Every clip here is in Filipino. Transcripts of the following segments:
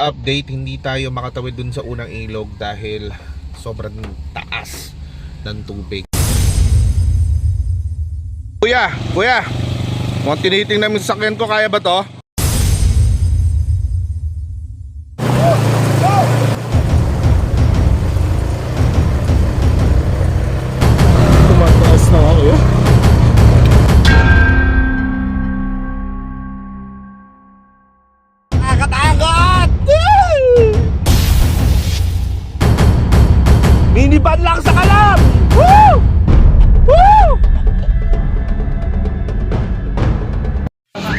update, hindi tayo makatawid dun sa unang ilog dahil sobrang taas ng tubig. Kuya, mukhang tinitingnan namin sa sakyan ko, kaya ba to? Tumataas na ako yun. Nakakatakot! Minivan lang sa kalam! Woo! Woo!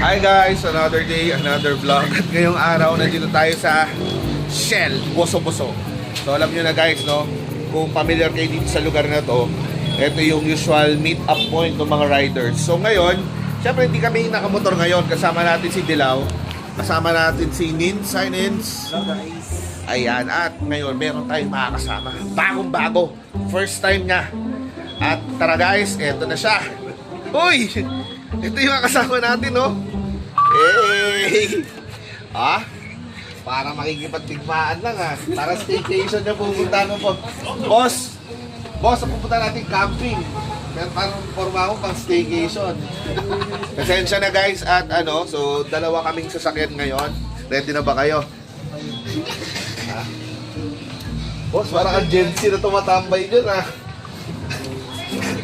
Hi guys! Another day, another vlog. At ngayong araw, nandito tayo sa Shell, Boso-Boso. So alam nyo na guys, no? Kung familiar kayo dito sa lugar na to, ito yung usual meet up point ng mga riders. So ngayon, syempre hindi kami nakamotor ngayon. Kasama natin si Dilaw. Kasama natin si Nins. Hi Nins. Hello guys. Ayan, at ngayon meron tayong makakasama. Bagong-bago. First time niya. At tara guys, eto na siya. Uy! Ito yung kasama natin, no? Hey! Ah? Para makikipagtigmaan lang, ha? Para staycation niya pupunta mo po. Boss! Boss, pupunta natin camping. Pero parang forma ako pang staycation. Pasensya na guys, at ano, so dalawa kaming sasakyan ngayon. Ready na ba kayo? Ha? Boss, parang agency na tumatambay dyan, ha?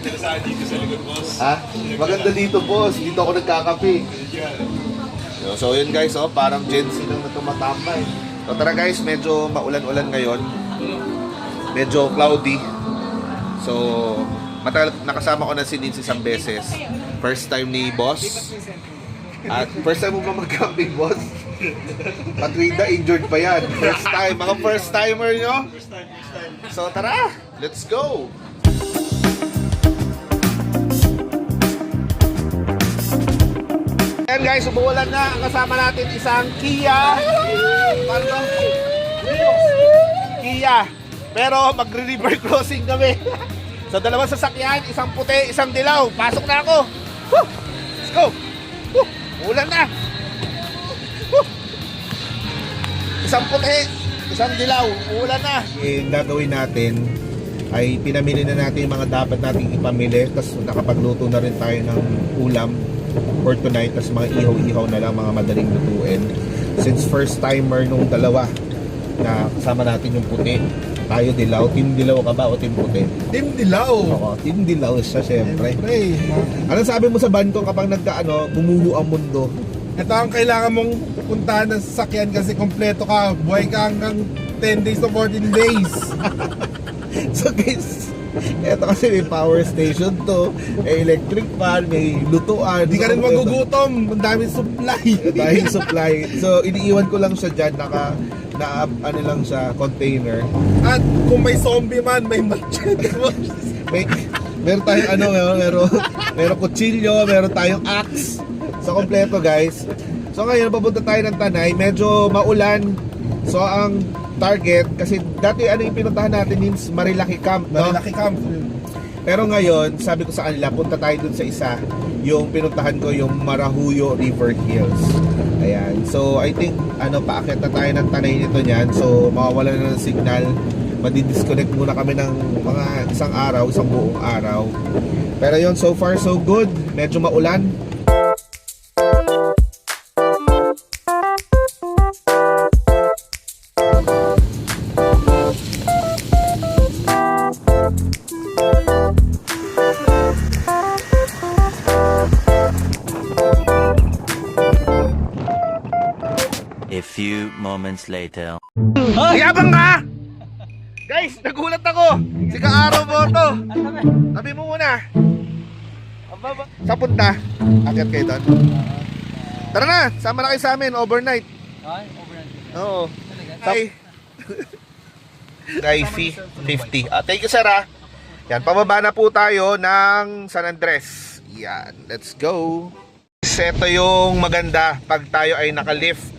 Saan dito sa likod, boss? Ha? Maganda dito, boss. Dito ako nagkakape. So yun guys, oh, parang Gen Z lang na tumatambay. So tara guys, medyo maulan-ulan ngayon. Medyo cloudy. So matagal nakasama ko na si Nins isang beses. First time ni boss. At first time mo ba mag-camping, boss? Patrida injured pa yan. First time, mga first timer nyo. First time. So tara, let's go. Ayan guys, umuulan na. Ang kasama natin isang Kia. Kia. Pero magre-river crossing kami. So dalawang sasakyan, isang puti, isang dilaw. Pasok na ako. Woo! Let's go. Woo! Umuulan na. Woo! Isang puti, isang dilaw. Umuulan na. Yung gagawin natin ay pinamili na natin yung mga dapat nating ipamili. Tapos nakapagluto na rin tayo ng ulam for tonight, tas mga ihaw-ihaw na lang, mga madaling lutuin. Since first timer nung dalawa na kasama natin yung puti, tayo dilaw. Team dilaw ka ba o team puti? Team Dilaw. Oo, team dilaw siya syempre. Ano sabi mo sa band ko kapag gumuho ang mundo? Ito ang kailangan mong puntahan ng sasakyan kasi kompleto ka. Buhay ka hanggang 10 days to 14 days. So guys, eto kasi may power station to, may electric fan, may lutuan. Hindi ka rin magugutom. Ang daming supply. Dahil supply. So iniiwan ko lang siya dyan, ano lang siya, container. At kung may zombie man, may machete. Meron tayong meron kutsilyo, meron tayong axe. So kompleto guys. So ngayon papunta tayo ng Tanay, medyo maulan. So ang target, kasi dati yung pinuntahan natin means Marilaki Camp, no? Marilaki Camp. Pero ngayon, sabi ko sa kanila, punta tayo dun sa isa. Yung pinuntahan ko, yung Marahuyo River Hills. Ayan. So I think, paakyat na tayo ng Tanay nito niyan. So mawawala na ng signal. Madidisconnect muna kami ng mga isang buong araw. Pero yon, so far so good. Medyo maulan. A few moments later. Yabang ka! Guys, nagulat ako! Si Kaaraw mo to! Tabi mo muna! Sa punta, akyat kayo doon. Tara na! Sama na kayo sa amin, overnight. Oo. Hi! Guy fee, 50. Thank you sir ha! Yan, pababa na po tayo ng San Andres. Yan, let's go! Ito yung maganda pag tayo ay naka-lift.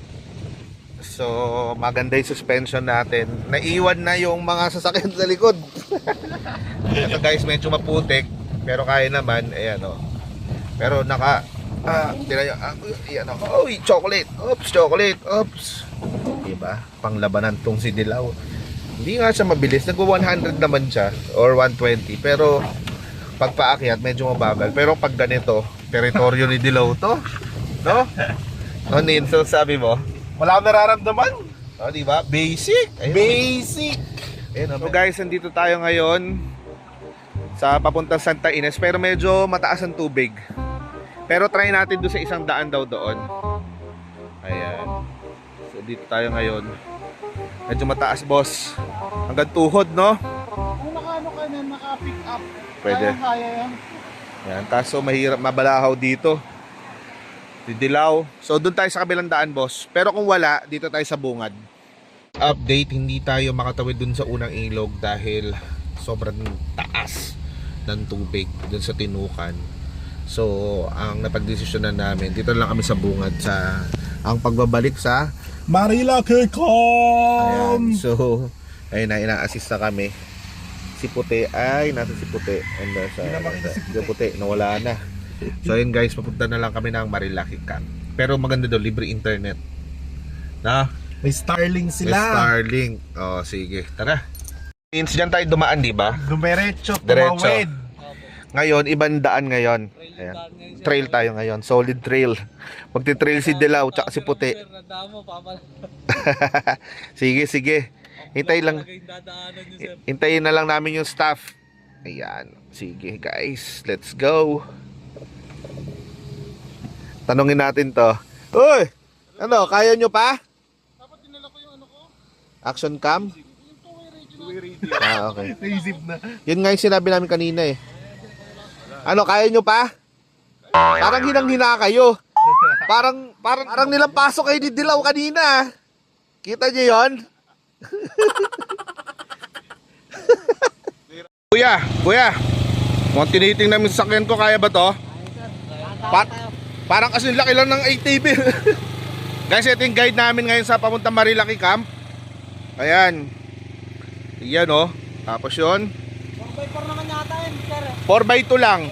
So, maganda yung suspension natin. Naiwan na yung mga sasakyan sa likod. Ito guys, medyo maputik. Pero kaya naman, ayan o. Pero tira nyo, ayan o. Uy, chocolate. Oops, chocolate. Oops. ba? Panglabanan tong si Dilaw. Hindi nga siya mabilis. Nagwa 100 naman siya or 120. Pero pag paakyat medyo mabagal. Pero pag ganito, teritoryo ni Dilaw to. No? No, Nin, so sabi mo? Wala akong nararamdaman. Oh, di ba? Basic. Ayun. Basic. Ayun, so guys, nandito tayo ngayon sa papuntang Santa Ines. Pero medyo mataas ang tubig. Pero try natin doon sa isang daan daw doon. Ayan. So dito tayo ngayon. Medyo mataas, boss. Hanggang tuhod, no? Kung naka-ano ka na, naka-pick up. Pwede. Kaya yan. Ayan. Kaso mahirap, mabalahaw dito. Didilaw. So doon tayo sa kabilang daan, boss. Pero kung wala, dito tayo sa bungad. Update, hindi tayo makatawid doon sa unang ilog dahil sobrang taas ng tubig doon sa Tinukan. So, ang napagdesisyonan namin, dito lang kami sa bungad sa ang pagbabalik sa Marila ayan. Kirkom! So, ayun na, ina-assist na kami. Si Puti ay nasa si Puti. And sa Hindi na makita si Puti. Puti, nawala na. So, ayun guys, papunta na lang kami ng Marilaki Camp. Pero maganda daw, libre internet. Na? May Starlink May sila. Starlink. Oh, sige. Tara. Since dyan tayo dumaan, di ba? Dumiretso, Diretso. tumawid. Ngayon, ibang daan ngayon. Ayan. Trail tayo ngayon. Solid trail. Magti-trail si Dilaw tsaka si Puti. Sige, sige. Hintayin na lang namin yung staff. Ayan. Sige guys, let's go. Tanungin natin to. Uy! Ano, kaya nyo pa? Dapat dinala ko yung ano ko. Action cam? Ah, okay. Naisip na. Yun nga yung sinabi namin kanina eh. Ano, kaya nyo pa? Parang hinang-hina kayo. Parang nilang pasok kayo ni Dilaw kanina. Kita nyo yun? Kuya. Mukhang tinitingnan namin sa sakyan ko, kaya ba to? Parang kasi laki lang ng ATV. Guys, ito yung guide namin ngayon sa papuntang Marilaki Camp. Ayan. Yan oh. Tapos yun. 4x4 naman yata yun, sir. 4x2 lang.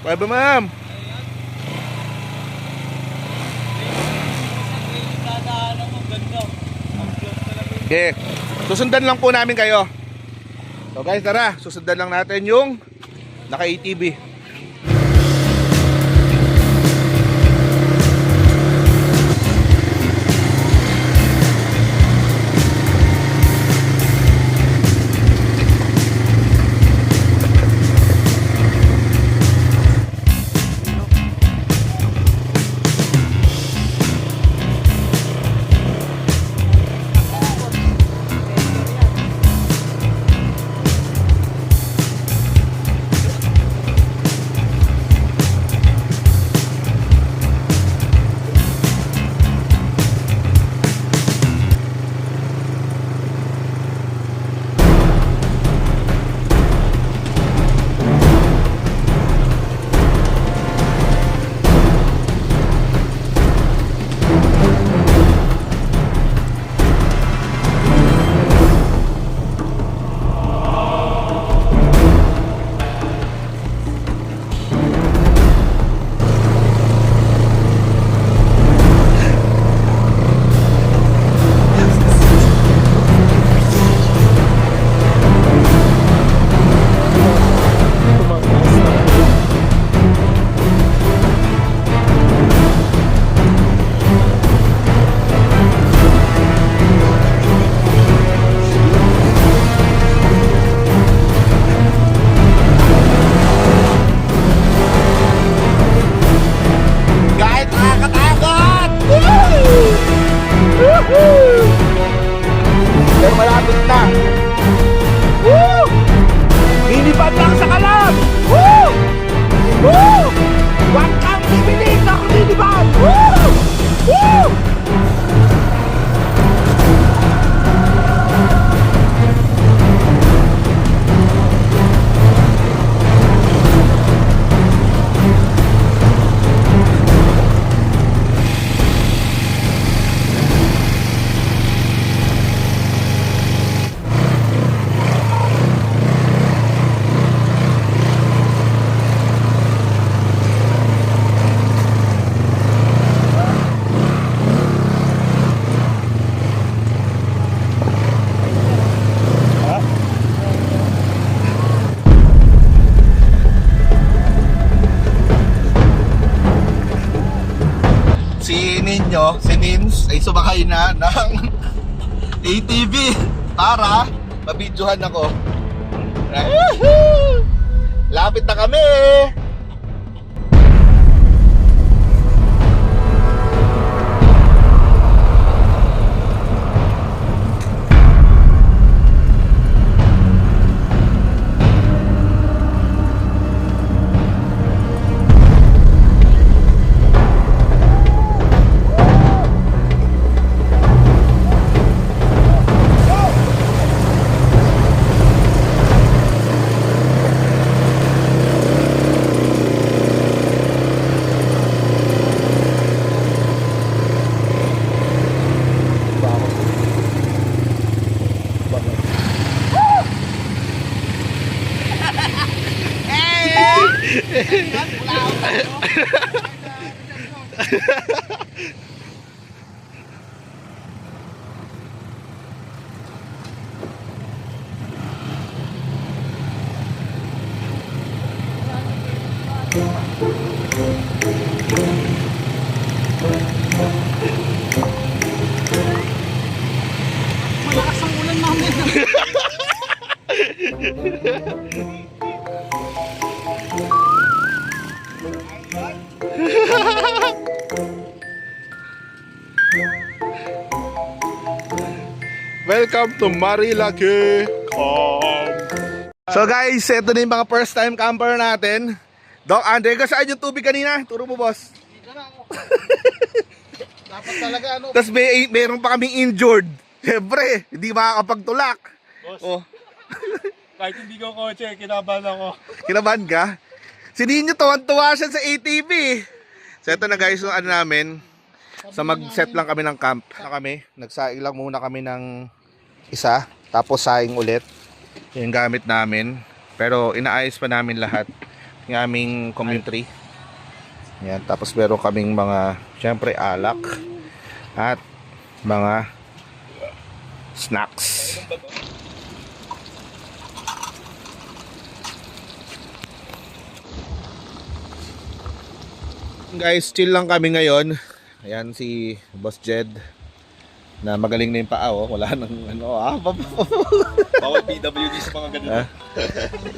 Pwede ma'am. Okay. Susundan lang po namin kayo. So guys, tara. Susundan lang natin yung naka-ATV. Pero malapit na. Woo! Minipad lang sa kalam. Woo! Woo! Huwag kang bibilis ako minipad. Woo! Woo! ay sumakay na ng ATV para mabidyohan ako. Woohoo! Lapit na kami! Malakas ang ulan namin. Welcome to Marilake. So guys, ito na yung mga first time camper natin. Doc Andre, saan yung tubig kanina? Turo mo, boss. Dapat talaga ano. Tapos meron pa kaming injured. Siyempre, hindi makakapagtulak. Boss. Oh, Kahit hindi ko kotse, kinabahan ako. kinabahan ka? Si Ninyo tuwan-tuwa siya sa ATV. So ito na guys, yung ano namin. Sa mag-set lang kami ng camp. Nagsaing lang muna kami ng isa. Tapos saing ulit. Yung gamit namin. Pero inaayos pa namin lahat. Yung aming community. Yan. Tapos meron kaming mga, syempre, alak. At mga snacks. Guys, chill lang kami ngayon. Ayan si Boss Jed na magaling na yung paa, oh. Wala nang ano, Bawal PWD sa mga ganun.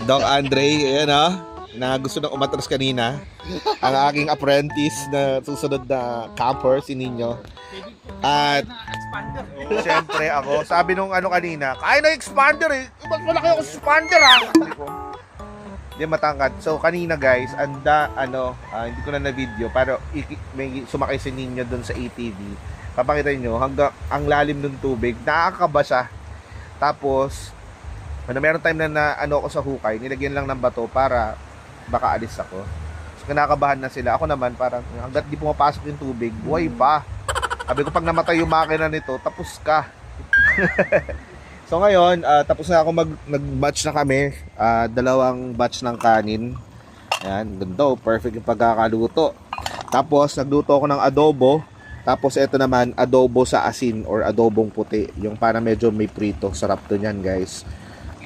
Doc Andre, ayan na gusto nang umatras kanina. Ang aking apprentice na susunod na camper, si Ninyo. At siyempre ako, sabi nung ano kanina, kaya na expander eh. Mas malaki ako sa expander Sabi ko, hindi matangkad. So kanina guys, hindi ko na video, pero may sumakay si Ninyo dun sa ATV. Papakita nyo, hanggang ang lalim ng tubig, nakakaba siya. Tapos, meron time na ako sa hukay, nilagyan lang ng bato para baka alis ako. So, kinakabahan na sila. Ako naman, parang hanggat di pumapasok yung tubig, buhay pa. Sabi ko, pag namatay yung makina nito, tapos ka. So ngayon, tapos na ako nag-batch na kami. 2 batch ng kanin. Ayan, ganda, perfect yung pagkakaluto. Tapos, nagluto ako ng adobo. Tapos, ito naman, adobo sa asin or adobong puti. Yung para medyo may prito. Sarap to yan, guys.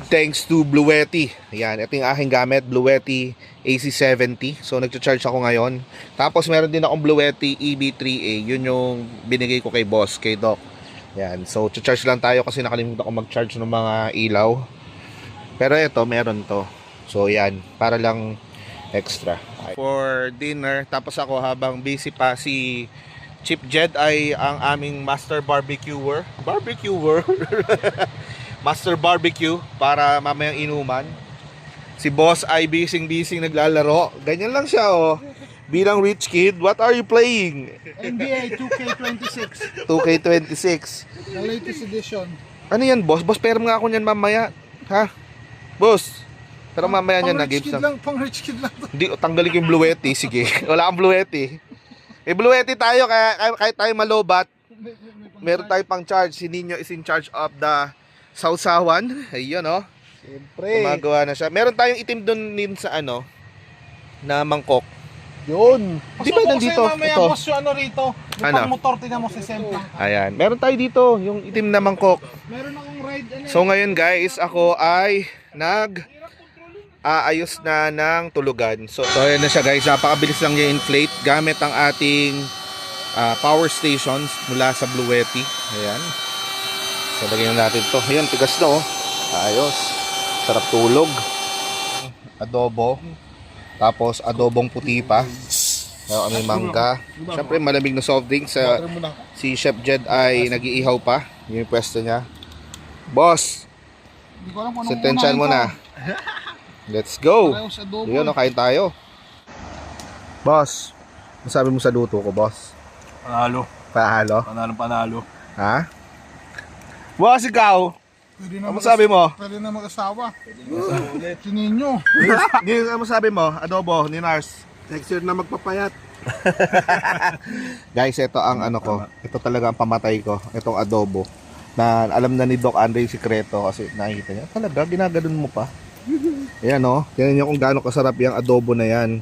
Thanks to Bluetti. Ayan, ito yung aking gamit, Bluetti AC70. So, nag-charge ako ngayon. Tapos, meron din akong Bluetti EB3A. Yun yung binigay ko kay boss, kay Doc. Ayan, so, charge lang tayo kasi nakalimutan ko mag-charge ng mga ilaw. Pero ito, meron to. So, yan, para lang extra. For dinner, tapos ako habang busy pa si Chip Jed ay ang aming master barbecuer. Master barbecue para mamayang inuman. Si boss ay busy naglalaro. Ganyan lang siya, oh. Bilang rich kid, what are you playing? NBA 2K26. 2K26. The latest edition. Ano yan, boss? Boss, pera nga ako niyan mamaya. Ha? Boss, pero mamaya niyan na games lang. Pang rich kid lang to. Hindi, tanggalin ko yung Bluetti. Sige, wala kang Bluetti. Bluetti tayo, kaya kahit tayo malobat, meron tayo pang charge. Si Ninyo is in charge of the sausawan. Ayun, oh. Siyempre. Gumagawa na siya. Meron tayong itim doon din sa na mangkok. Yun. Di ba nandito? Mamaya Ito. boss yung rito. Yung Ano? pang motor, tinan mo si Sem. Ayan. Meron tayo dito, yung itim na mangkok. Meron akong ride. So ngayon guys, ako ay aayos na ng tulugan. So ayan na siya guys, napakabilis lang niya inflate gamit ang ating power stations mula sa Blue Yeti. Ayan. So lagyan natin to. Ayan, tigas na oh. Ayos. Sarap tulog. Adobo. Tapos adobong puti pa. May mangga. Siyempre malamig na soft drinks. Si Chef Jed ay nag-iihaw pa. Yun yung pwesto niya. Boss, Hindi ko alam kung anong sentensyahan mo unahin na. Let's go. Pareho sa adobo. Yun, kain tayo. Boss, masabi mo sa luto ko, boss? Panalo. Panalo? Panalo. Ha? Boss, ikaw? Pwede na Ano sabi mo? Pwede na mag-asawa. Si Ninyo. Ano sabi mo? Adobo, ni Nars. Next year na magpapayat. Guys, ito ang ano ko. Ito talaga ang pamatay ko. Itong adobo. Na alam na ni Doc Andre yung sikreto kasi nakikita niya. Talaga, ginaganon mo pa. Ayan o. Tingnan niyo kung gaano kasarap yung adobo na yan.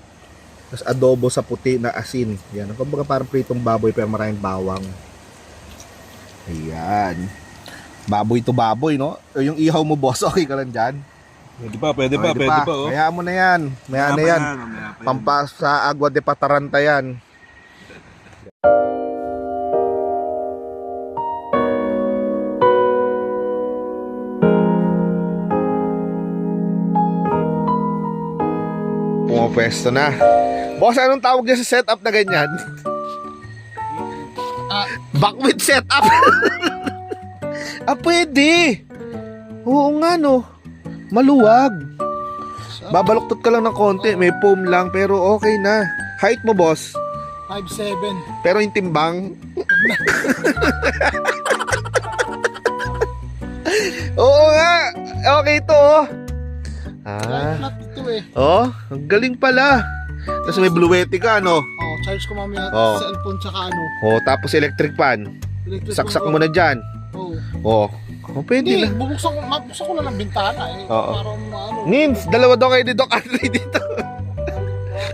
Tapos adobo sa puti na asin. Yan. Kumbaga parang pritong baboy pero maraming bawang. Ayan. Baboy to baboy, no? O yung ihaw mo, boss, okay ka lang dyan? Pwede pa, pwede pa. Oh. Hayaan mo na yan. Maya na yan. Pampas sa Agua de Pataranta yan. Pumapwesto na. Boss, anong tawag niya sa setup na ganyan? Backwit setup. Pwede. Oo nga no. Maluwag. Babaluktot ka lang ng konti. May foam lang pero okay na. Height mo, boss? 5'7". Pero yung timbang? Oo nga. Okay to oh. Flat ito eh. Oh, ang galing pala. Tapos may Blue Yeti ka, no? Oh, charge ko mamaya Oh. sa cellphone tsaka ano. Oh, tapos electric fan. Electric Saksak fan, mo na dyan. Oh. Oh, pwede Hindi, na. bubuksan ko na ng bintana eh. Oo. Para ano. Nins, dalawa daw kayo ni Doc Andre dito.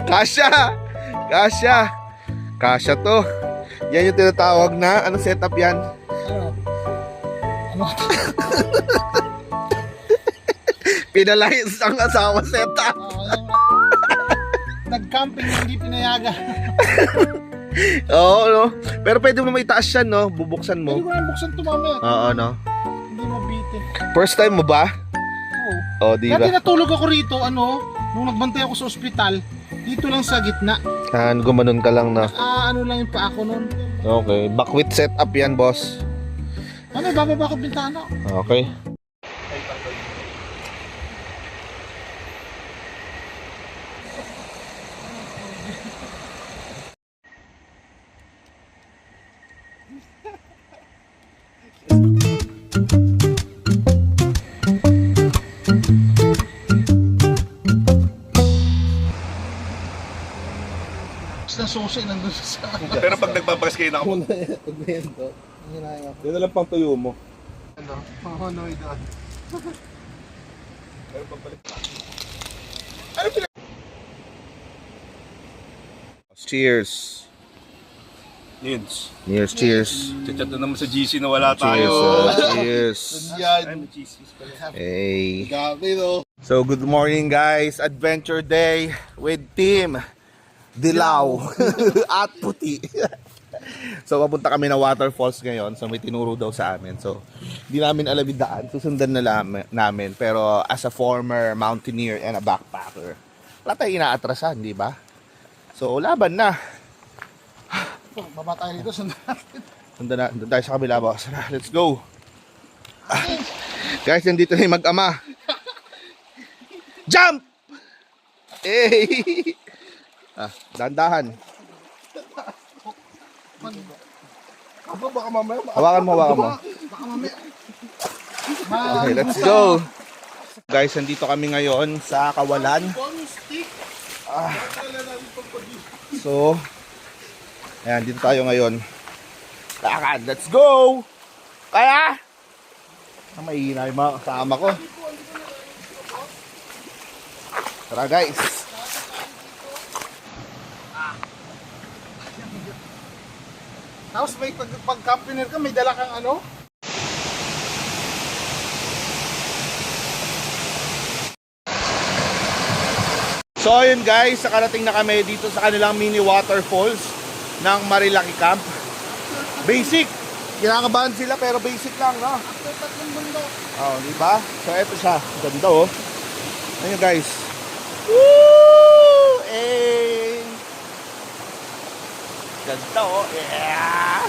Kasya! Kasya! Kasya to. Yan yung tinatawag na, anong setup yan? Ano? Ano? Pinalayas ang asawa setup. Nag-camping hindi pinayaga. Oo, no? Pero pwede mo maitaas yan, no? Bubuksan Hindi mo. ko na buksan ito mamaya. Oo, no? Hindi mabitin. First time mo ba? Oo. Oh, di Dati ba? natulog ako rito, nung nagbantay ako sa ospital, dito lang sa gitna. Gumanon ka lang na. Ano lang yung paa ko nun. Okay. Backwit setup yan, boss. Ano, bababa ko bintana. Okay. Na susi nandun sa... Pero pag nagpapagas kayo na ako. Yan na lang pang tuyo mo. Ano? Pahonoy doon. Cheers. Yins. Cheers, cheers. Chat na naman sa GC na wala Cheers. tayo. Cheers. Yan. Hey. Gabi no. So, good morning guys. Adventure day with Team Dilaw at Puti. So, papunta kami na waterfalls ngayon. So, may tinuro daw sa amin. So, hindi namin alam yung daan. Susundan na namin. Pero, as a former mountaineer and a backpacker, wala tayo inaatrasan, di ba? So, laban na. Baba tayo dito, sundan natin. Doon tayo sa kabila, boss. Let's go. Guys, nandito na yung mag-ama. Jump! Hey! Dahan-dahan. Baka mamaya. Hawakan mo. Baka mamaya. Okay, let's go. Guys, nandito kami ngayon sa Kawalan. So, ayan, dito tayo ngayon. Lakad, let's go! Kaya! Mahina yung mga kasama ko. Tara guys. Tapos may pag-campiner ka, may dala kang ano? So ayun guys, nakarating na kami dito sa kanilang mini waterfalls. ng Marilaki Camp. Basic. Kinakabahan sila pero basic lang, no? Oh, di ba? So eto siya. Ganda oh. Ayun guys. Woo! Eh. Ganda oh. Yeah.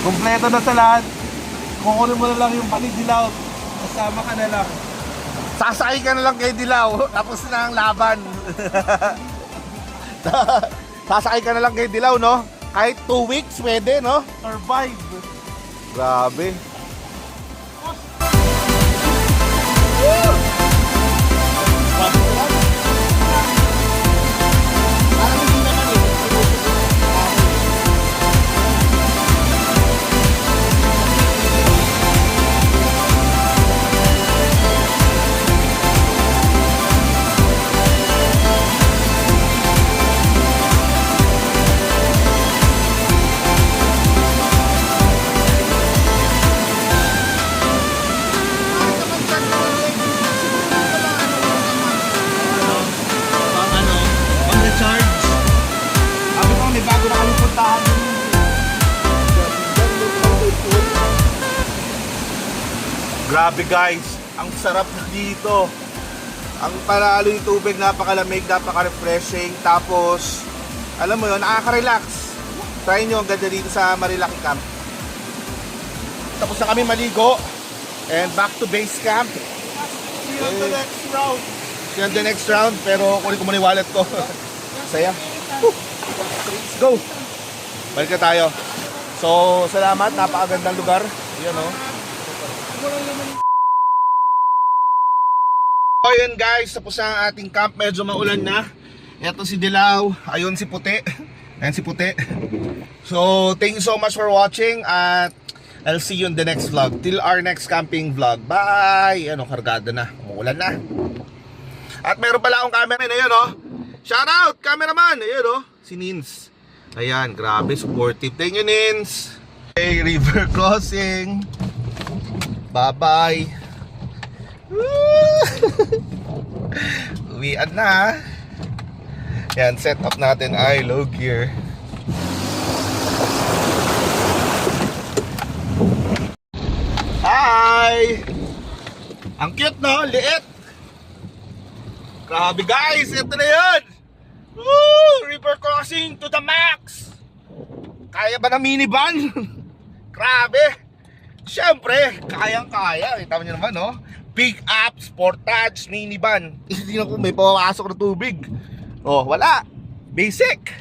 Kompleto na sa lahat. Kukunin mo na lang yung panidilaw. Kasama ka na lang. Sasakay ka na lang kay Dilaw. Tapos na ang laban. Sasakay ka na lang kay Dilaw, no? Kahit 2 weeks, pwede, no? Survive. Grabe. Grabe guys, ang sarap na dito. Ang panalo yung tubig, napakalamig, napaka-refreshing. Tapos, alam mo yun, nakaka-relax. Try nyo, ang ganda dito sa Marilaki Camp. Tapos na kami maligo. And back to base camp. See you on the next round. See you on the next round. Pero kunin ko muna yung wallet ko. Saya. Let's go. Balik na tayo. So, salamat. Napakagandang lugar. Yan o. So yun guys, tapos na ang ating camp. Medyo maulan na. Ito si Dilaw. Ayun si Puti. Ayan si Puti. So, thank you so much for watching. At I'll see you in the next vlog. Till our next camping vlog. Bye! Ano, kargada na. Umuulan na. At meron pala akong camera na yun, oh. Shout out, cameraman! Ayun, oh. Si Nins. Ayan, grabe, supportive. Thank you, Nins. Hey, river crossing. Bye-bye. Uwian na. Yan, set up natin ay low gear. Hi! Ang cute, no? Liit. Grabe guys, ito na yun. Woo! River crossing to the max. Kaya ba ng minivan? Grabe. Siyempre, kayang-kaya. Kita mo nyo naman, no? Pick up, sportage, minivan. Hindi na kung may pawasok na tubig. Oh, wala. Basic.